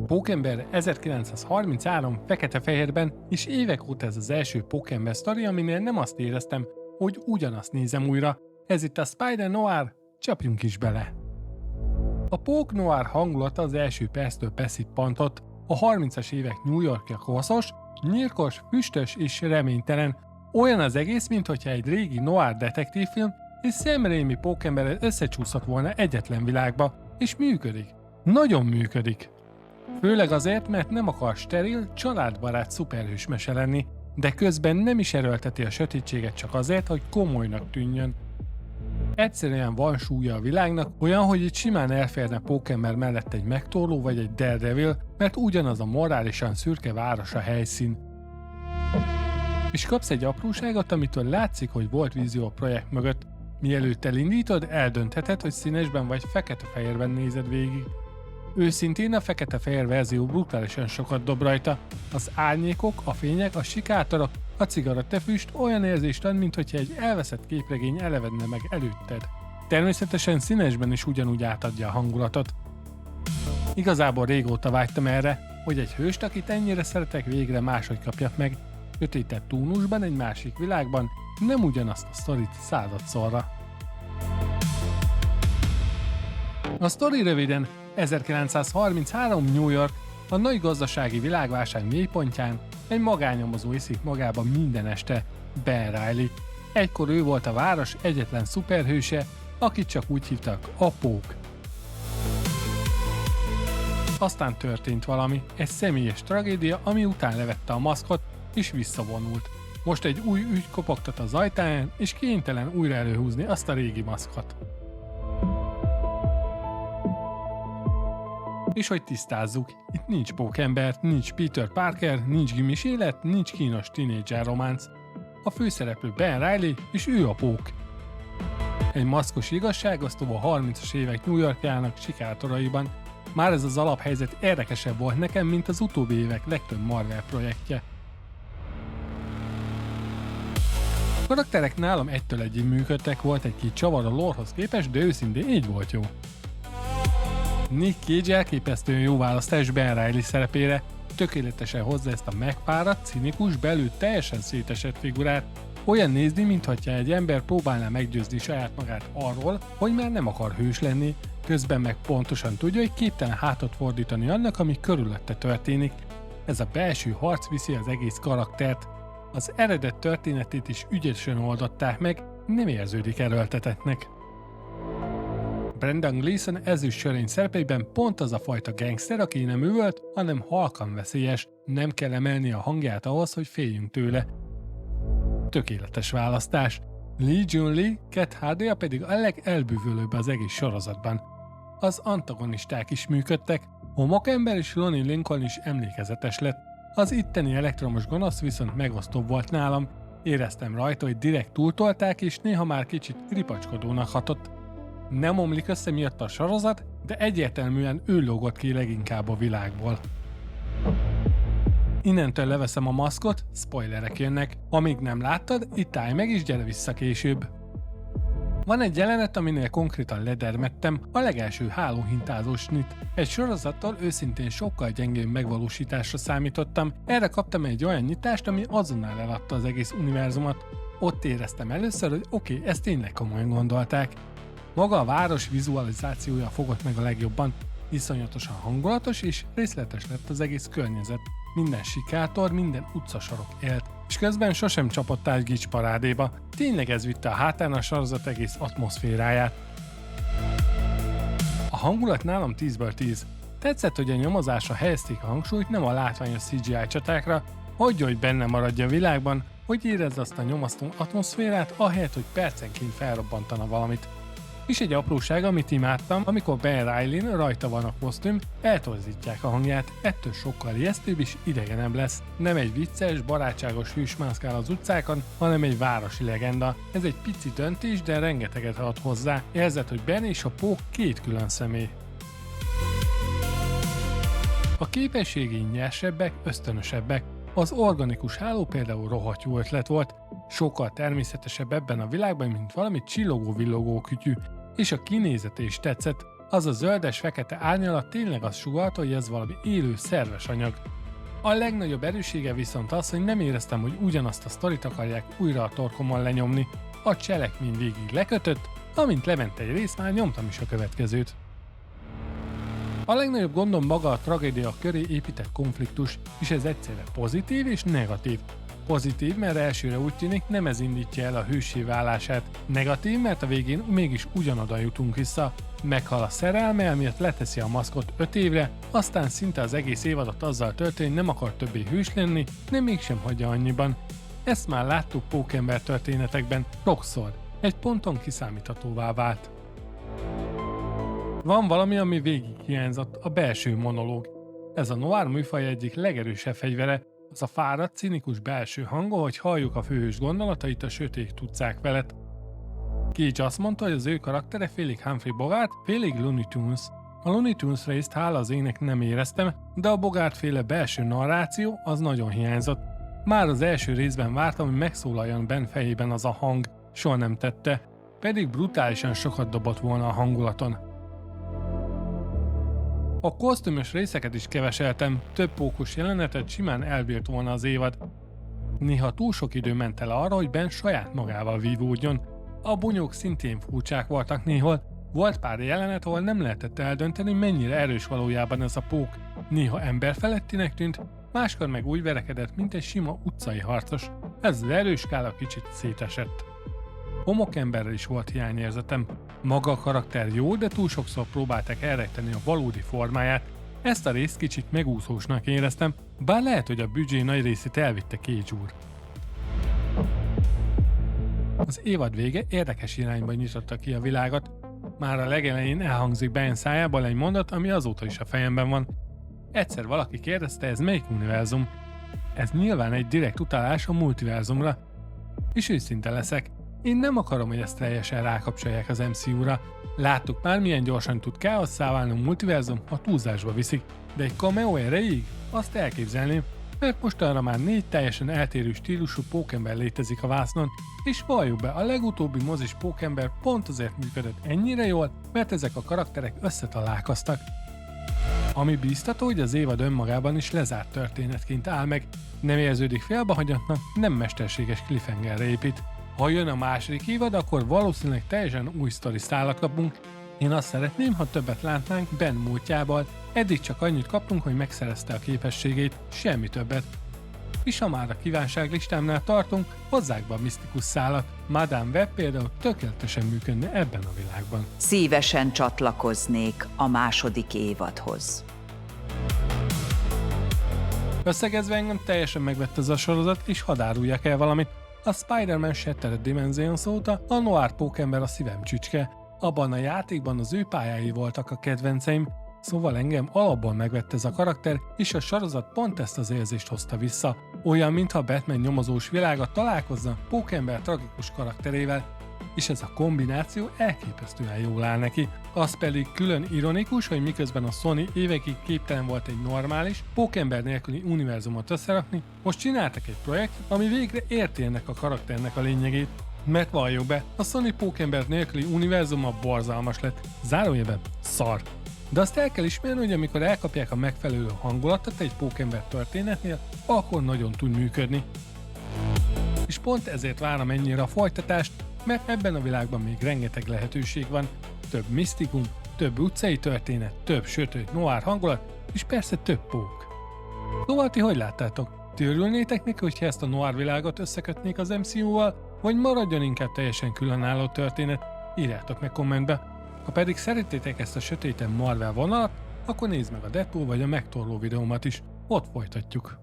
Pókember 1933 fekete-fehérben, és évek óta ez az első Pókember sztori, aminél nem azt éreztem, hogy ugyanazt nézem újra. Ez itt a Spider Noir, csapjunk is bele! A Pók Noir hangulata az első perctől beszippantott. A 30-as évek New Yorkja koszos, nyírkos, füstös és reménytelen. Olyan az egész, mintha egy régi noir detektívfilm és Sam Raimi Pókember összecsúszott volna egyetlen világba, és működik. Nagyon működik. Főleg azért, mert nem akar steril, családbarát szuperhős mese lenni, de közben nem is erőlteti a sötétséget csak azért, hogy komolynak tűnjön. Egyszerűen van súlya a világnak, olyan, hogy itt simán elférne Pókember mellett egy megtorló vagy egy Daredevil, mert ugyanaz a morálisan szürke város a helyszín. És kapsz egy apróságot, amitől látszik, hogy volt vízió a projekt mögött. Mielőtt elindítod, eldöntheted, hogy színesben vagy fekete-fehérben nézed végig. Őszintén a fekete-fehér verzió brutálisan sokat dob rajta. Az árnyékok, a fények, a sikátorok, a cigarettafüst olyan érzést ad, mintha egy elveszett képregény elevedne meg előtted. Természetesen színesben is ugyanúgy átadja a hangulatot. Igazából régóta vágytam erre, hogy egy hőst, akit ennyire szeretek, végre máshogy kapjak meg. Sötétebb tónusban, egy másik világban, nem ugyanazt a sztorit századszorra. A sztori röviden 1933 New York, a nagy gazdasági világválság mélypontján egy magánnyomozó iszik magába minden este, Ben Reilly. Egykor ő volt a város egyetlen szuperhőse, akit csak úgy hívtak a Pók. Aztán történt valami, egy személyes tragédia, ami után levette a maszkot és visszavonult. Most egy új ügy kopogtat az ajtaján, és kénytelen újra előhúzni azt a régi maszkot. És hogy tisztázzuk, itt nincs Pókember, nincs Peter Parker, nincs gimis élet, nincs kínos tínédzser románc. A főszereplő Ben Reilly, és ő a Pók. Egy maszkos igazságosztó a 30-as évek New Yorkjának sikátoraiban. Már ez az alaphelyzet érdekesebb volt nekem, mint az utóbbi évek legtöbb Marvel projektje. A karakterek nálam egytől egyig működtek, volt egy-két csavar a lore-hoz képest, de őszintén így volt jó. Nick Cage elképesztően jó választás Ben Reilly szerepére, tökéletesen hozza ezt a megfáradt, cinikus, belül teljesen szétesett figurát, olyan nézni, mintha egy ember próbálná meggyőzni saját magát arról, hogy már nem akar hős lenni, közben meg pontosan tudja, hogy képtelen hátat fordítani annak, ami körülötte történik. Ez a belső harc viszi az egész karaktert. Az eredet történetét is ügyesen oldották meg, nem érződik erőltetettnek. Brendan Gleeson ezüst sörény szerepeiben pont az a fajta gangster, aki nem üvölt, hanem halkan veszélyes, nem kell emelni a hangját ahhoz, hogy féljünk tőle. Tökéletes választás. Lee Jun-Lee, Cat Hardy pedig a legelbűvölőbb az egész sorozatban. Az antagonisták is működtek, Homokember és Lonnie Lincoln is emlékezetes lett. Az itteni elektromos gonosz viszont megosztóbb volt nálam, éreztem rajta, hogy direkt túltolták és néha már kicsit ripacskodónak hatott. Nem omlik össze miatt a sorozat, de egyértelműen ő lógott ki leginkább a világból. Innentől leveszem a maszkot, spoilerek jönnek. Amíg nem láttad, itt állj meg és gyere vissza később. Van egy jelenet, aminél konkrétan ledermettem, a legelső hálóhintázós snit. Egy sorozattól őszintén sokkal gyengébb megvalósításra számítottam, erre kaptam egy olyan nyitást, ami azonnal eladta az egész univerzumot. Ott éreztem először, hogy oké, ezt tényleg komolyan gondolták. Maga a város vizualizációja fogott meg a legjobban, iszonyatosan hangulatos és részletes lett az egész környezet. Minden sikátor, minden utcasarok élt, és közben sosem csapott át gics parádéba. Tényleg ez vitte a hátán a sorozat egész atmoszféráját. A hangulat nálam 10-ből 10. Tetszett, hogy a nyomozásra helyezték a hangsúlyt nem a látványos CGI csatákra, hagyja, hogy benne maradja a világban, hogy érezd azt a nyomasztó atmoszférát, ahelyett, hogy percenként felrobbantana valamit. És egy apróság, amit imádtam, amikor Ben Reilly-n rajta van a kosztüm, eltorzítják a hangját, ettől sokkal ijesztőbb és idegenebb lesz. Nem egy vicces, barátságos hős mászkál az utcákon, hanem egy városi legenda. Ez egy pici döntés, de rengeteget ad hozzá. Érzed, hogy Ben és a Pók két külön személy. A képességei nyersebbek, ösztönösebbek. Az organikus háló például rohadt jó ötlet volt, sokkal természetesebb ebben a világban, mint valami csillogó-villogó kütyű, és a kinézete is tetszett, Az a zöldes-fekete árnyalat tényleg azt sugallta, hogy ez valami élő, szerves anyag. A legnagyobb erőssége viszont az, hogy nem éreztem, hogy ugyanazt a sztorit akarják újra a torkomon lenyomni. A cselekmény végig lekötött, amint lement egy rész, már nyomtam is a következőt. A legnagyobb gondom maga a tragédia köré épített konfliktus, és ez egyszerre pozitív és negatív. Pozitív, mert elsőre úgy tűnik, nem ez indítja el a hőssé válását. Negatív, mert a végén mégis ugyanoda jutunk vissza. Meghal a szerelme, amiatt leteszi a maszkot 5 évre, aztán szinte az egész évadot azzal tölteni, nem akar többé hős lenni, de mégsem hagyja annyiban. Ezt már láttuk pókember történetekben, sokszor. Egy ponton kiszámíthatóvá vált. Van valami, ami végig hiányzott, a belső monológ. Ez a noir műfaj egyik legerősebb fegyvere, az a fáradt, cinikus belső hangja, hogy halljuk a főhős gondolatait a sötét utcák felett. Cage azt mondta, hogy az ő karaktere félig Humphrey Bogart, félig Looney Tunes. A Looney Tunes részt hála az ének nem éreztem, de a Bogart-féle belső narráció az nagyon hiányzott. Már az első részben vártam, hogy megszólaljon Ben fejében az a hang, soha nem tette, pedig brutálisan sokat dobott volna a hangulaton. A kosztümös részeket is keveseltem, több pókos jelenetet simán elbírt volna az évad. Néha túl sok idő ment el arra, hogy Ben saját magával vívódjon. A bunyók szintén furcsák voltak néhol, volt pár jelenet, ahol nem lehetett eldönteni, mennyire erős valójában ez a pók. Néha emberfelettinek tűnt, máskor meg úgy verekedett, mint egy sima utcai harcos. Ez az erős skála kicsit szétesett. Homokemberrel is volt hiányérzetem. Maga a karakter jó, de túl sokszor próbálták elrejteni a valódi formáját. Ezt a részt kicsit megúszósnak éreztem, bár lehet, hogy a büdzsé nagy részét elvitte Cage úr. Az évad vége érdekes irányba nyitotta ki a világot. Már a legelején elhangzik Ben szájából egy mondat, ami azóta is a fejemben van. Egyszer valaki kérdezte, ez melyik univerzum? Ez nyilván egy direkt utalás a multiverzumra. És őszinte leszek, én nem akarom, hogy ezt teljesen rákapcsolják az MCU-ra. Láttuk már, milyen gyorsan tud káosszá válni a multiverzum, ha túlzásba viszik, de egy cameo erejéig azt elképzelném, mert mostanra már 4 teljesen eltérő stílusú pókember létezik a vásznon, és valljuk be, a legutóbbi mozis pókember pont azért működött ennyire jól, mert ezek a karakterek összetalálkoztak. Ami bíztató, hogy az évad önmagában is lezárt történetként áll meg, nem érződik félbehagyottnak, nem mesterséges cliffhangerre épít. Ha jön a második évad, akkor valószínűleg teljesen új sztori szálat kapunk. Én azt szeretném, ha többet látnánk Ben múltjából, eddig csak annyit kaptunk, hogy megszerezte a képességét, semmi többet. És ha már a kívánságlistámnál tartunk, hozzák be a misztikus szálat. Madame Web például tökéletesen működne ebben a világban. Szívesen csatlakoznék a második évadhoz. Összegezve engem teljesen megvett ez a sorozat, és hadd áruljak el valamit. A Spider-Man Shattered Dimensions óta a Noir Pókember a szívem csücske. Abban a játékban az ő pályái voltak a kedvenceim, szóval engem alapban megvett ez a karakter, és a sorozat pont ezt az érzést hozta vissza. Olyan, mintha Batman nyomozós világa találkozna Pókember tragikus karakterével, és ez a kombináció elképesztően jól áll neki. Az pedig külön ironikus, hogy miközben a Sony évekig képtelen volt egy normális, pókember nélküli univerzumot összerakni, most csináltak egy projektet, ami végre érti ennek a karakternek a lényegét. Mert valljuk be, a Sony pókember nélküli univerzuma borzalmas lett, zárójelben szar. De azt el kell ismerni, hogy amikor elkapják a megfelelő hangulatot egy pókember történetnél, akkor nagyon tud működni. És pont ezért várom ennyire a folytatást, mert ebben a világban még rengeteg lehetőség van. Több misztikum, több utcai történet, több sötét noir hangulat, és persze több pók. Szóval ti hogy láttátok? Ti örülnétek neki, hogyha ezt a noir világot összekötnék az MCU-val, vagy maradjon inkább teljesen különálló történet? Írjátok meg kommentbe. Ha pedig szerettétek ezt a sötéten Marvel vonalat, akkor nézd meg a Deadpool vagy a megtorló videómat is, ott folytatjuk.